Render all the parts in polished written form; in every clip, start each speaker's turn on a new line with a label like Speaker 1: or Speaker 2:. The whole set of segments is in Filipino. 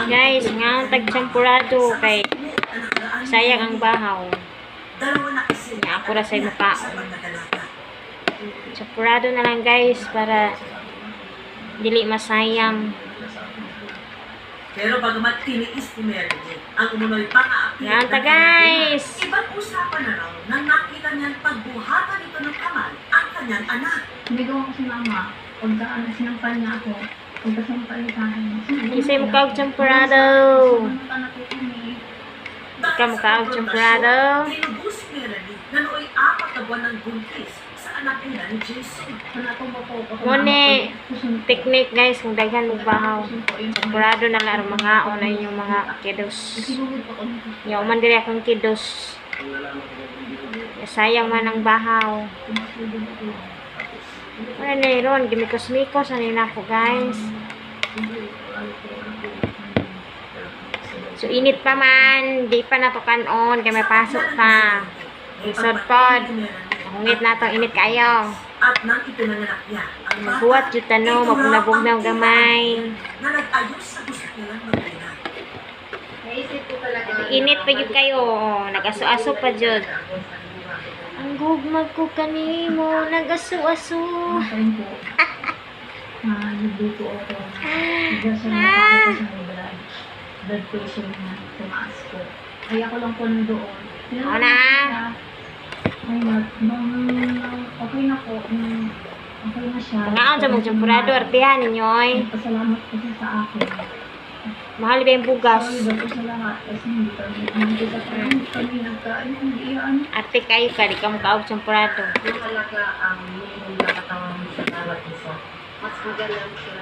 Speaker 1: Guys, nga tag-champurado kay sayang ang bahaw. Nga ako ra sa mukha. Champurado na lang guys para dili masayang.
Speaker 2: Pero bagamat tiniis ni Melody, ang umunoy pang-aapi
Speaker 1: Yan ta guys.
Speaker 2: ibang usapan na raw nang nakita niyang pagbuhatan ito ng kamay ang kanyang anak.
Speaker 3: Hindi ko ako si mama. Pagka sinampal niya ako, pagka sinampal niya sa akin.
Speaker 1: Kisay mo ka champurado. Ika mo ka champurado.
Speaker 2: Tinubos ni Melody na nooy 4 na buwan ng buntis sa anak nila ni Jason.
Speaker 1: Mune, technique guys, kung daghan mo bahaw. Champurado na lang mga una yung mga kiddos. Yaw man dili akong kiddos. Sayang man ang bahaw. Ano na ron, gimikos-mikos ano na ako guys. So init pa man, di pa natukanon, kaya may pasok pa. Isod pod. Hungit na itong init kayo.
Speaker 2: At nang ipinanganak niya, ang
Speaker 1: Magbuhat yung tanong, magbunabog na ang gamay.
Speaker 2: na nag-ayos sa gusto nilang mag-ina.
Speaker 3: Naisip ko talaga.
Speaker 1: Init pa yun kayo. Oh, nag-aso-aso pa dyan. Ang gugmag ko kanimo, nag-aso-aso.
Speaker 3: Kain po. Nagluto ako. Nagdasal na ako sa blood pressure na tumaas ko. Kaya ko lang po nandoon.
Speaker 1: Oo na.
Speaker 3: Ay, okay na po. Okay na siya.
Speaker 1: Ngaon sa mong champurado, artihan ninyo ay.
Speaker 3: Pasalamat po siya sa akin.
Speaker 1: Mahal ba yung bugas?
Speaker 3: Sorry daw po sa lahat. Kasi hindi kami nagkain. Hindi yan.
Speaker 1: Arte kayo ka, di ka makaog champurado.
Speaker 3: Yung talaga ang minimum na katawan sa bawat isa. Mas magalang sila.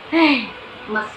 Speaker 1: Ay.
Speaker 3: Mas